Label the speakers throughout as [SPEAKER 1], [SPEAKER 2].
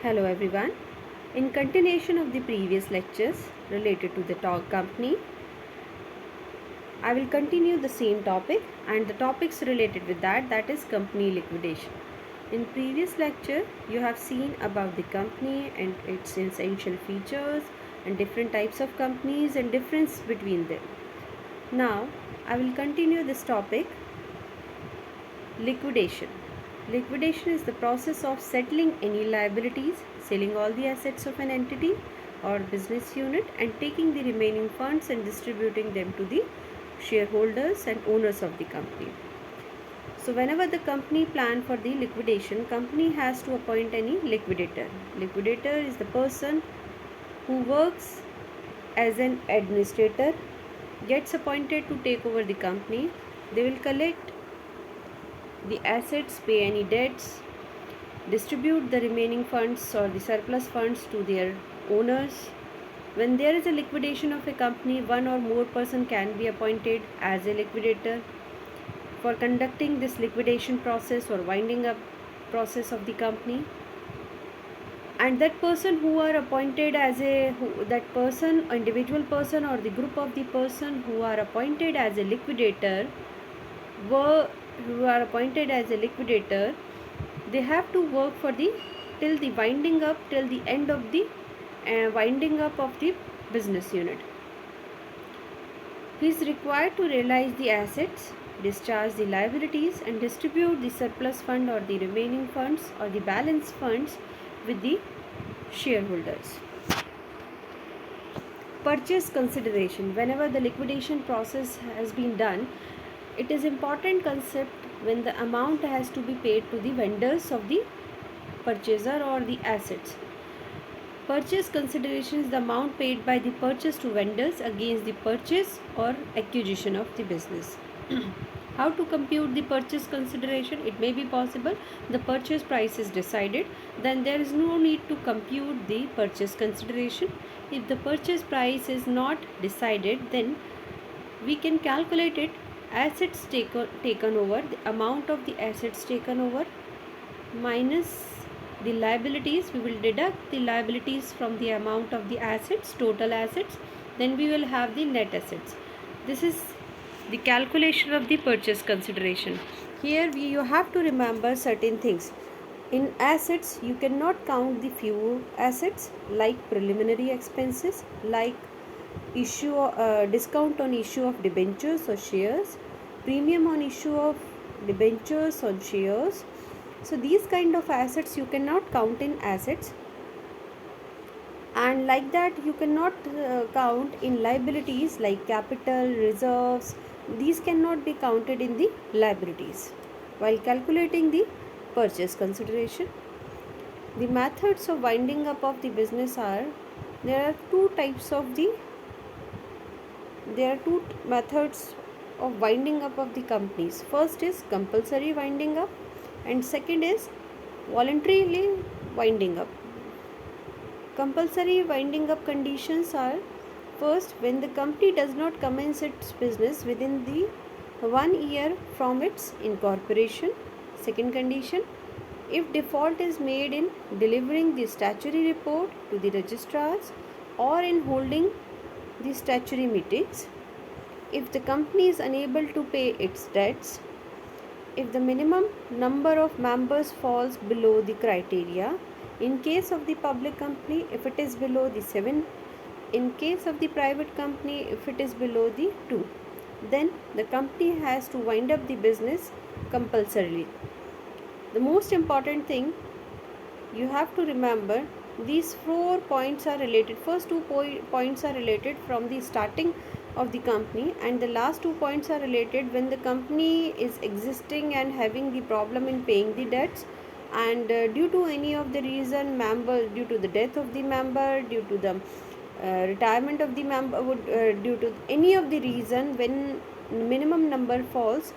[SPEAKER 1] Hello everyone. In continuation of the previous lectures related to the talk company, I will continue the same topic and the topics related with that is company liquidation. In previous lecture, you have seen about the company and its essential features and different types of companies and difference between them. Now, I will continue this topic, liquidation. Liquidation is the process of settling any liabilities, selling all the assets of an entity or business unit and taking the remaining funds and distributing them to the shareholders and owners of the company. So whenever the company plan for the liquidation, company has to appoint any liquidator. Liquidator is the person who works as an administrator, gets appointed to take over the company. They will collect the assets, pay any debts, distribute the remaining funds or the surplus funds to their owners. When there is a liquidation of a company, one or more person can be appointed as a liquidator for conducting this liquidation process or winding up process of the company. And that person who are appointed as individual person or the group of the person who are appointed as a liquidator they have to work for the till the end of the winding up of the business unit. He is required to realize the assets, discharge the liabilities and distribute the surplus fund or the remaining funds or the balance funds with the shareholders. Purchase consideration. Whenever the liquidation process has been done, it is important concept when the amount has to be paid to the vendors of the purchaser or the assets. Purchase consideration is the amount paid by the purchase to vendors against the purchase or acquisition of the business. How to compute the purchase consideration? It may be possible the purchase price is decided, then there is no need to compute the purchase consideration. If the purchase price is not decided, then we can calculate it. Assets taken over, the amount of the assets taken over minus the liabilities. We will deduct the liabilities from the amount of the assets, total assets, then we will have the net assets. This is the calculation of the purchase consideration. Here you have to remember certain things. In assets, you cannot count the few assets like preliminary expenses, like discount on issue of debentures or shares, premium on issue of debentures on shares. So these kind of assets you cannot count in assets, and like that you cannot count in liabilities like capital, reserves. These cannot be counted in the liabilities while calculating the purchase consideration. The methods of winding up of the business are, there are two methods of winding up of the companies. First is compulsory winding up and second is voluntarily winding up. Compulsory winding up conditions are, first, when the company does not commence its business within the 1 year from its incorporation. Second condition, if default is made in delivering the statutory report to the registrars or in holding the statutory meetings. If the company is unable to pay its debts. If the minimum number of members falls below the criteria. In case of the public company, if it is below the 7. In case of the private company, if it is below the 2. Then the company has to wind up the business compulsorily. The most important thing you have to remember, these 4 points are related. First 2 points are related from the starting of the company, and the last 2 points are related when the company is existing and having the problem in paying the debts, and due to any of the reason, due to the death of the member, due to the retirement of the member, due to any of the reason when minimum number falls,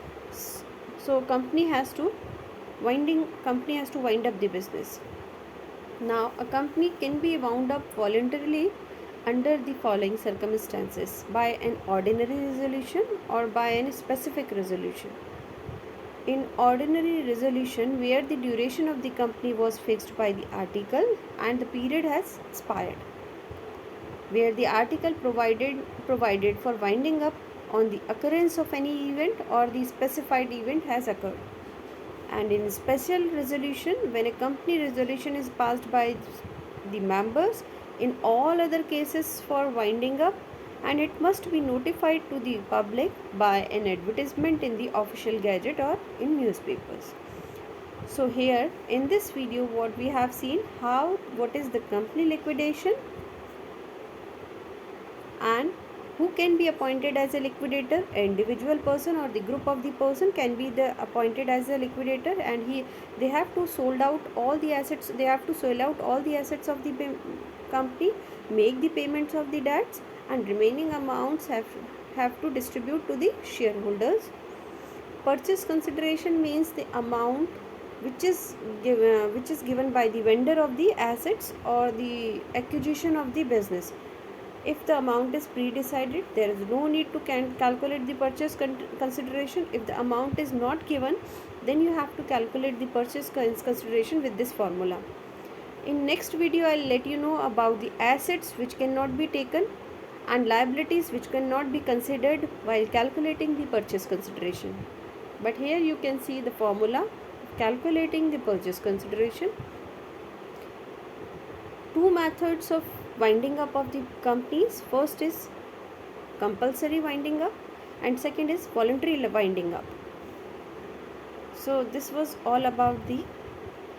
[SPEAKER 1] so company has to wind up the business. Now, a company can be wound up voluntarily under the following circumstances: by an ordinary resolution or by any specific resolution. In ordinary resolution, where the duration of the company was fixed by the article and the period has expired, where the article provided for winding up on the occurrence of any event or the specified event has occurred. And in special resolution, when a company resolution is passed by the members in all other cases for winding up, and it must be notified to the public by an advertisement in the official gazette or in newspapers. So here in this video what we have seen, what is the company liquidation and who can be appointed as a liquidator. An individual person or the group of the person can be appointed as a liquidator, and they have to sold out all the assets, they have to sell out all the assets of the company, make the payments of the debts, and remaining amounts have to distribute to the shareholders. Purchase consideration means the amount which is given by the vendor of the assets or the acquisition of the business. If the amount is pre-decided, there is no need to calculate the purchase consideration. If the amount is not given, then you have to calculate the purchase consideration with this formula. In next video, I'll let you know about the assets which cannot be taken and liabilities which cannot be considered while calculating the purchase consideration. But here you can see the formula of calculating the purchase consideration. Two methods of winding up of the companies. First is compulsory winding up and second is voluntary winding up. So this was all about the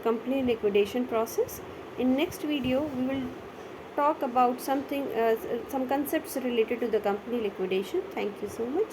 [SPEAKER 1] company liquidation process. In next video we will talk about some concepts related to the company liquidation. Thank you so much.